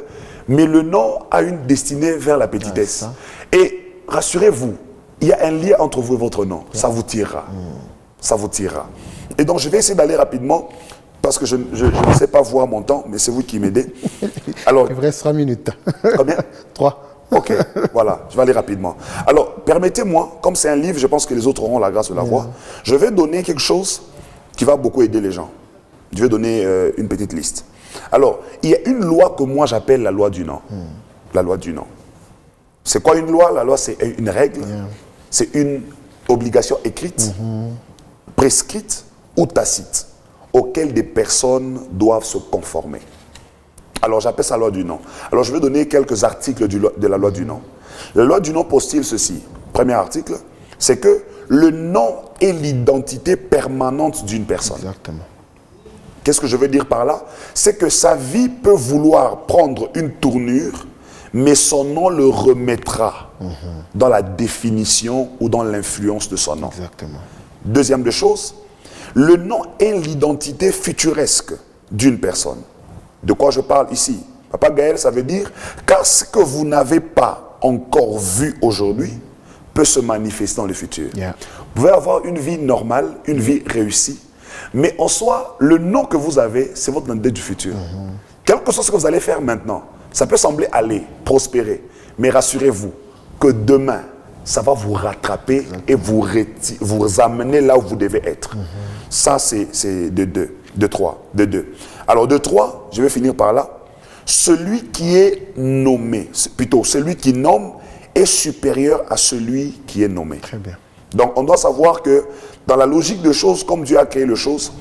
mais le nom a une destinée vers la petitesse. Et rassurez-vous, il y a un lien entre vous et votre nom. Ça vous tirera. Ça vous tirera. Et donc je vais essayer d'aller rapidement, parce que je ne sais pas voir mon temps, mais c'est vous qui m'aidez. Alors, il vous reste 3 minutes. Combien? 3. Ok, voilà, je vais aller rapidement. Alors, permettez-moi, comme c'est un livre, je pense que les autres auront la grâce de la voir, je vais donner quelque chose qui va beaucoup aider les gens. Je vais donner une petite liste. Alors, il y a une loi que moi j'appelle la loi du nom. La loi du nom. C'est quoi une loi? La loi, c'est une règle, c'est une obligation écrite, prescrite ou tacite, auxquelles des personnes doivent se conformer. Alors, j'appelle ça la loi du nom. Alors, je vais donner quelques articles de la loi du nom. La loi du nom postule ceci. Premier article, c'est que le nom est l'identité permanente d'une personne. Exactement. Qu'est-ce que je veux dire par là? C'est que sa vie peut vouloir prendre une tournure, mais son nom le remettra dans la définition ou dans l'influence de son nom. Exactement. Deuxième des choses, le nom est l'identité futuresque d'une personne. De quoi je parle ici? Papa Gaël, ça veut dire, car ce que vous n'avez pas encore vu aujourd'hui peut se manifester dans le futur. Vous pouvez avoir une vie normale, une vie réussie, mais en soi, le nom que vous avez, c'est votre identité du futur. Quel que soit ce que vous allez faire maintenant, ça peut sembler aller, prospérer, mais rassurez-vous que demain, ça va vous rattraper et vous amener là où vous devez être. Ça, c'est de deux. Alors, de trois, je vais finir par là. Celui qui est nommé, plutôt celui qui nomme est supérieur à celui qui est nommé. Très bien. Donc, on doit savoir que dans la logique de choses, comme Dieu a créé les choses,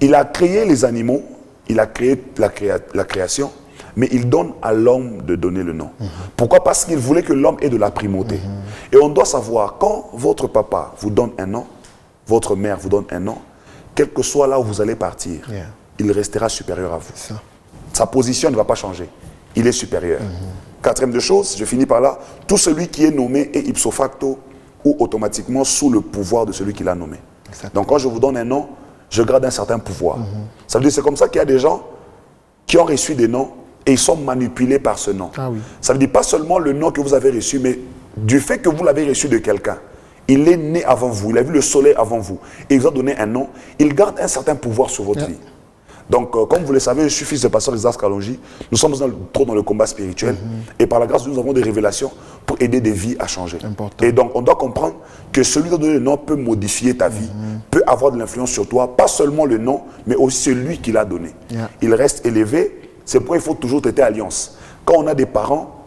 il a créé les animaux, il a créé la création, mais il donne à l'homme de donner le nom. Pourquoi? Parce qu'il voulait que l'homme ait de la primauté. Et on doit savoir, quand votre papa vous donne un nom, votre mère vous donne un nom, quel que soit là où vous allez partir, il restera supérieur à vous. Ça. Sa position ne va pas changer. Il est supérieur. Quatrième de chose, je finis par là, tout celui qui est nommé est ipso facto ou automatiquement sous le pouvoir de celui qui l'a nommé. Donc quand je vous donne un nom, je garde un certain pouvoir. Ça veut dire c'est comme ça qu'il y a des gens qui ont reçu des noms et ils sont manipulés par ce nom. Ça veut dire pas seulement le nom que vous avez reçu, mais du fait que vous l'avez reçu de quelqu'un. Il est né avant vous, il a vu le soleil avant vous et il vous a donné un nom. Il garde un certain pouvoir sur votre vie. Donc, comme vous le savez, je suis fils de pasteur Isaac Kalonji. Nous sommes trop dans le combat spirituel. Et par la grâce de Dieu, nous avons des révélations pour aider des vies à changer. Important. Et donc, on doit comprendre que celui qui a donné le nom peut modifier ta vie, peut avoir de l'influence sur toi. Pas seulement le nom, mais aussi celui qui l'a donné. Il reste élevé. C'est pourquoi il faut toujours traiter alliance. Quand on a des parents,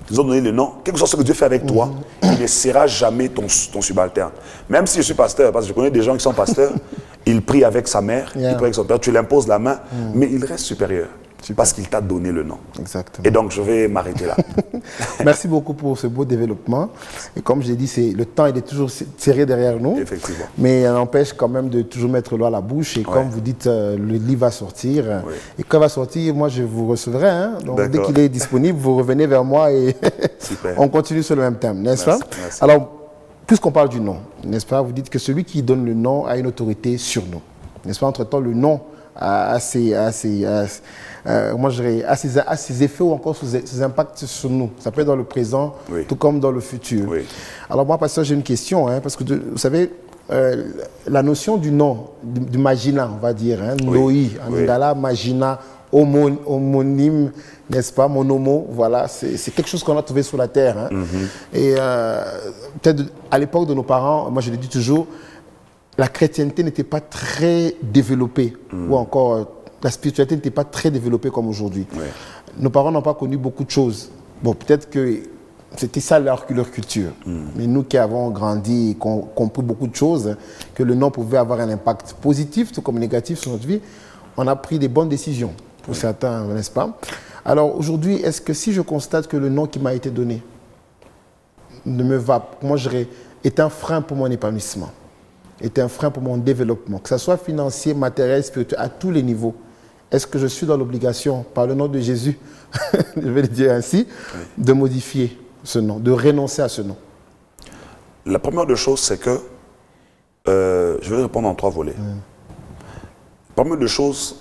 ils ont donné le nom, quel que soit ce que Dieu fait avec toi, il ne sera jamais ton subalterne. Même si je suis pasteur, parce que je connais des gens qui sont pasteurs, il prie avec sa mère, il prie avec son père, tu l'imposes la main, mais il reste supérieur. Parce qu'il t'a donné le nom. Exactement. Et donc, je vais m'arrêter là. Merci beaucoup pour ce beau développement. Et comme je l'ai dit, le temps il est toujours serré derrière nous. Effectivement. Mais il n'empêche quand même de toujours mettre l'eau à la bouche. Et comme vous dites, le livre va sortir. Et quand il va sortir, moi, je vous recevrai. Donc, dès qu'il est disponible, vous revenez vers moi et on continue sur le même thème, n'est-ce pas? Merci. Alors, puisqu'on parle du nom, n'est-ce pas? Vous dites que celui qui donne le nom a une autorité sur nous. N'est-ce pas? Entre-temps, le nom a ses effets ou encore ses impacts sur nous. Ça peut être dans le présent, tout comme dans le futur. Alors moi, pasteur, j'ai une question, parce que vous savez, la notion du nom, du Magina, on va dire, hein, Noi, en lingala, Magina, homonyme, n'est-ce pas, monomo, voilà, c'est quelque chose qu'on a trouvé sur la terre. Hein. Et peut-être à l'époque de nos parents, moi je le dis toujours, la chrétienté n'était pas très développée, ou encore la spiritualité n'était pas très développée comme aujourd'hui. Nos parents n'ont pas connu beaucoup de choses. Bon, peut-être que c'était ça leur culture. Mais nous qui avons grandi et compris beaucoup de choses, que le nom pouvait avoir un impact positif tout comme négatif sur notre vie, on a pris des bonnes décisions pour certains, n'est-ce pas? Alors aujourd'hui, est-ce que si je constate que le nom qui m'a été donné ne me va, moi est un frein pour mon épanouissement, est un frein pour mon développement, que ce soit financier, matériel, spirituel, à tous les niveaux, est-ce que je suis dans l'obligation, par le nom de Jésus, je vais le dire ainsi, de modifier ce nom, de renoncer à ce nom? La première des choses, c'est que, je vais répondre en 3 volets. La première des choses,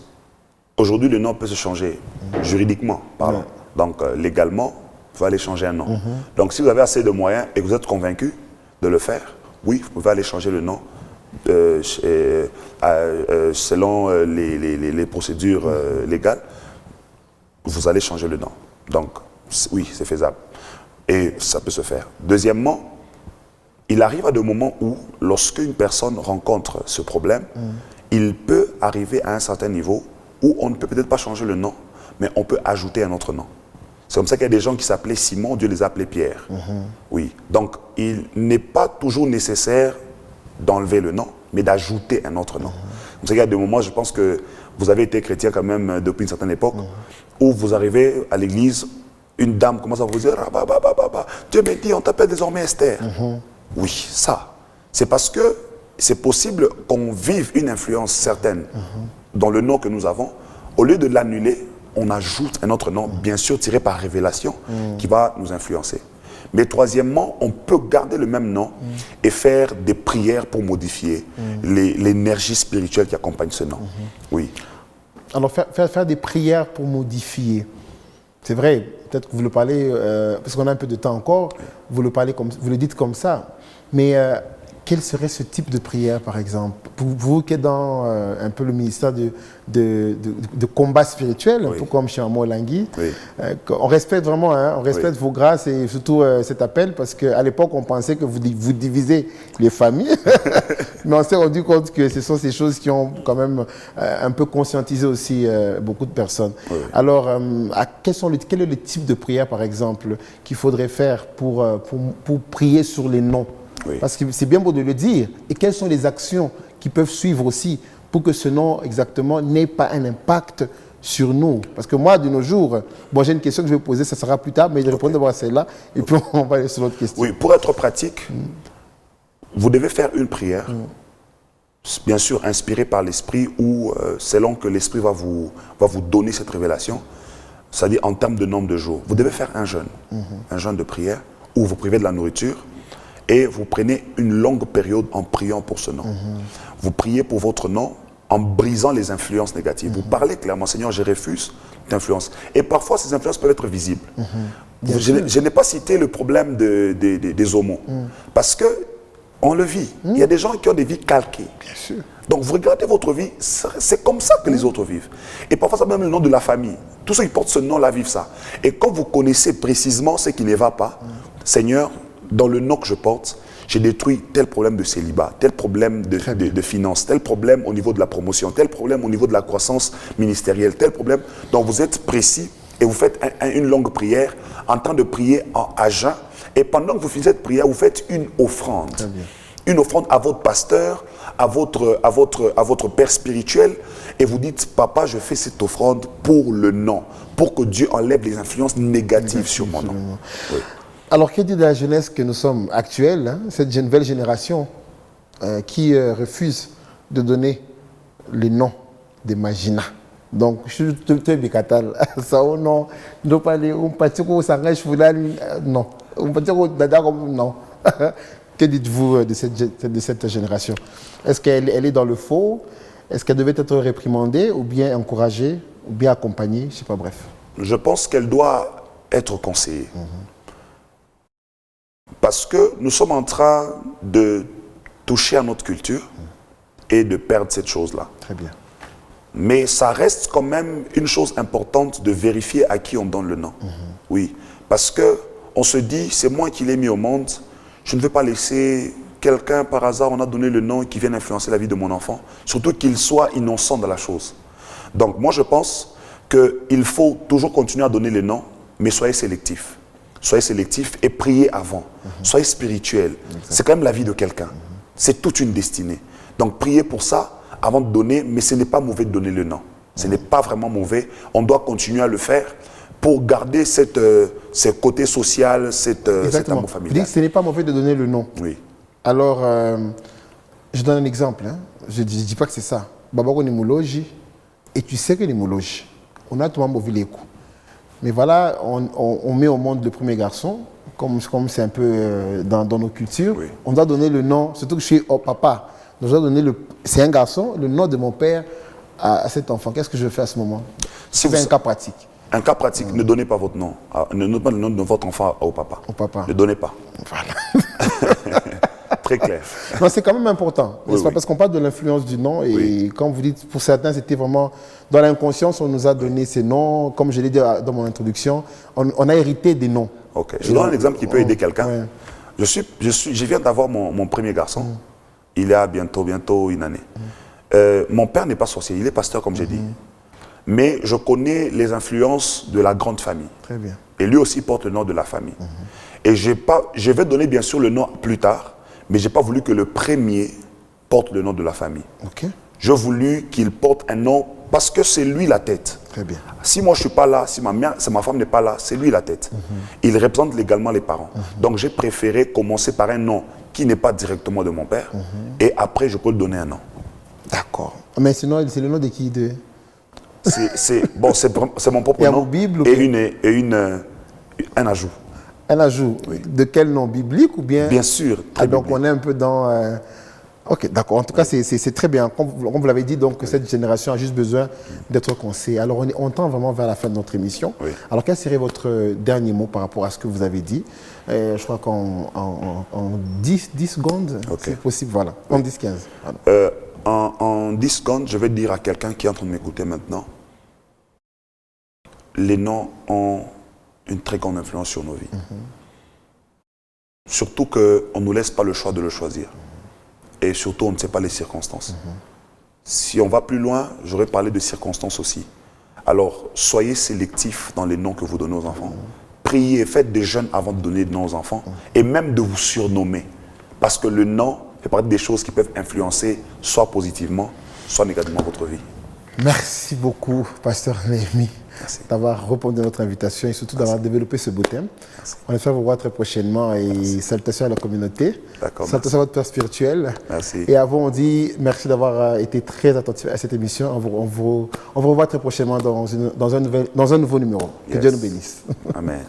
aujourd'hui, le nom peut se changer, juridiquement parlant. Donc, légalement, il faut aller changer un nom. Donc, si vous avez assez de moyens et que vous êtes convaincu de le faire, oui, vous pouvez aller changer le nom selon les procédures légales. Vous allez changer le nom. Donc, oui, c'est faisable. Et ça peut se faire. Deuxièmement, il arrive à des moments où, lorsqu'une personne rencontre ce problème, il peut arriver à un certain niveau où on ne peut peut-être pas changer le nom, mais on peut ajouter un autre nom. C'est comme ça qu'il y a des gens qui s'appelaient Simon, Dieu les a appelés Pierre. Oui. Donc, il n'est pas toujours nécessaire d'enlever le nom, mais d'ajouter un autre nom. C'est comme ça qu'il y a des moments, je pense que vous avez été chrétien quand même depuis une certaine époque, où vous arrivez à l'église, une dame commence à vous dire ah, bah, Dieu m'a dit, on t'appelle désormais Esther. Oui, ça. C'est parce que c'est possible qu'on vive une influence certaine dans le nom que nous avons. Au lieu de l'annuler, on ajoute un autre nom, bien sûr tiré par révélation, qui va nous influencer. Mais troisièmement, on peut garder le même nom et faire des prières pour modifier l'énergie spirituelle qui accompagne ce nom. Oui. Alors, faire des prières pour modifier. C'est vrai, peut-être que vous le parlez, parce qu'on a un peu de temps encore, vous le dites comme ça. Mais quel serait ce type de prière, par exemple? Pour vous qui êtes dans un peu le ministère de combat spirituel, un peu comme chez Amo Langui, on respecte vraiment, on respecte vos grâces et surtout cet appel, parce qu'à l'époque, on pensait que vous divisez les familles, mais on s'est rendu compte que ce sont ces choses qui ont quand même un peu conscientisé aussi beaucoup de personnes. Alors, quel est le type de prière, par exemple, qu'il faudrait faire pour prier sur les noms? Parce que c'est bien beau de le dire. Et quelles sont les actions qui peuvent suivre aussi pour que ce nom exactement n'ait pas un impact sur nous? Parce que moi, de nos jours, bon, j'ai une question que je vais poser, ça sera plus tard, mais je réponds d'abord à celle-là, et puis on va aller sur l'autre question. Oui, pour être pratique, vous devez faire une prière, bien sûr inspirée par l'Esprit ou selon que l'Esprit va vous donner cette révélation, c'est-à-dire en termes de nombre de jours. Vous devez faire un jeûne de prière, où vous privez de la nourriture, et vous prenez une longue période en priant pour ce nom. Vous priez pour votre nom en brisant les influences négatives. Vous parlez clairement, Seigneur, je refuse d'influence. Et parfois, ces influences peuvent être visibles. Je n'ai pas cité le problème des homos, parce qu'on le vit. Il y a des gens qui ont des vies calquées. Bien sûr. Donc, vous regardez votre vie, c'est comme ça que les autres vivent. Et parfois, ça même le nom de la famille. Tous ceux qui portent ce nom-là vivent ça. Et quand vous connaissez précisément ce qui ne va pas, Seigneur, dans le nom que je porte, j'ai détruit tel problème de célibat, tel problème de finances, tel problème au niveau de la promotion, tel problème au niveau de la croissance ministérielle, tel problème. Donc vous êtes précis et vous faites une longue prière en train de prier à jeun. Et pendant que vous finissez cette prière, vous faites une offrande. Une offrande à votre pasteur, à votre père spirituel. Et vous dites, papa, je fais cette offrande pour le nom, pour que Dieu enlève les influences négatives sur mon nom. Oui. Alors, que dit de la jeunesse que nous sommes actuels, hein, cette nouvelle génération qui refuse de donner le nom des Magina? Donc, je suis tout bicatal. Ça, non, non, pas les, on peut dire qu'on s'engage pour la, non. On peut dire qu'on non. Que dites-vous de cette génération? Est-ce qu'elle est dans le faux? Est-ce qu'elle devait être réprimandée ou bien encouragée ou bien accompagnée? Je ne sais pas, bref. Je pense qu'elle doit être conseillée. Parce que nous sommes en train de toucher à notre culture et de perdre cette chose-là. Très bien. Mais ça reste quand même une chose importante de vérifier à qui on donne le nom. Oui, parce qu'on se dit, c'est moi qui l'ai mis au monde, je ne veux pas laisser quelqu'un par hasard, on a donné le nom qui vienne influencer la vie de mon enfant, surtout qu'il soit innocent de la chose. Donc moi je pense qu'il faut toujours continuer à donner les noms, mais soyez sélectifs. Soyez sélectifs et priez avant. Soyez spirituel. C'est quand même la vie de quelqu'un. C'est toute une destinée. Donc priez pour ça avant de donner, mais ce n'est pas mauvais de donner le nom. Ce n'est pas vraiment mauvais. On doit continuer à le faire pour garder ce côté social, cet amour familial. Ce n'est pas mauvais de donner le nom. Oui. Alors, je donne un exemple. Hein. Je ne dis pas que c'est ça. Babako ni mouloji, et tu sais que ni mouloji. On a tout le monde mauvais les coups. Mais voilà, on met au monde le premier garçon, comme c'est un peu dans nos cultures. Oui. On doit donner le nom, surtout que je suis papa. Donc, je dois donner c'est un garçon, le nom de mon père à cet enfant. Qu'est-ce que je fais à ce moment? Si c'est un cas pratique. Un cas pratique, ne donnez pas votre nom. Ne donnez pas le nom de votre enfant au papa. Au papa. Ne donnez pas. Voilà. Très clair. Non, c'est quand même important, n'est-ce pas? Parce qu'on parle de l'influence du nom et comme vous dites, pour certains, c'était vraiment dans l'inconscience, on nous a donné ces noms. Comme je l'ai dit dans mon introduction, on a hérité des noms. Ok. Je donne un exemple qui peut aider quelqu'un. Je viens d'avoir mon premier garçon. Il y a bientôt une année. Mon père n'est pas sorcier, il est pasteur, comme j'ai dit. Mais je connais les influences de la grande famille. Très bien. Et lui aussi porte le nom de la famille. Et je vais donner bien sûr le nom plus tard, mais je n'ai pas voulu que le premier porte le nom de la famille. Okay. J'ai voulu qu'il porte un nom parce que c'est lui la tête. Très bien. Si moi je ne suis pas là, si ma femme n'est pas là, c'est lui la tête. Il représente légalement les parents. Donc j'ai préféré commencer par un nom qui n'est pas directement de mon père et après je peux lui donner un nom. D'accord. Mais sinon, c'est le nom de qui c'est mon propre nom Bible, et un ajout. Un ajout. Oui. De quel nom? Biblique ou bien? Bien sûr. Donc on est un peu dans... Ok, d'accord. En tout cas, c'est très bien. Comme vous l'avez dit, donc cette génération a juste besoin d'être conseillée. Alors on tend vraiment vers la fin de notre émission. Oui. Alors quel serait votre dernier mot par rapport à ce que vous avez dit? Je crois qu'en 10 secondes, c'est possible. Voilà, en 10-15. Voilà. En 10 secondes, je vais dire à quelqu'un qui est en train de m'écouter maintenant, les noms ont une très grande influence sur nos vies. Surtout qu'on ne nous laisse pas le choix de le choisir. Et surtout, on ne sait pas les circonstances. Si on va plus loin, j'aurais parlé de circonstances aussi. Alors, soyez sélectifs dans les noms que vous donnez aux enfants. Priez, faites des jeûnes avant de donner des noms aux enfants. Et même de vous surnommer. Parce que le nom fait partie des choses qui peuvent influencer soit positivement, soit négativement votre vie. Merci beaucoup, Pasteur Néhémie, d'avoir répondu à notre invitation et surtout d'avoir développé ce beau thème. Merci. On espère vous voir très prochainement et salutations à la communauté. Salutations à votre père spirituel. Merci. Et avant, on dit merci d'avoir été très attentif à cette émission. On vous revoit très prochainement dans un nouveau numéro. Que Dieu nous bénisse. Amen.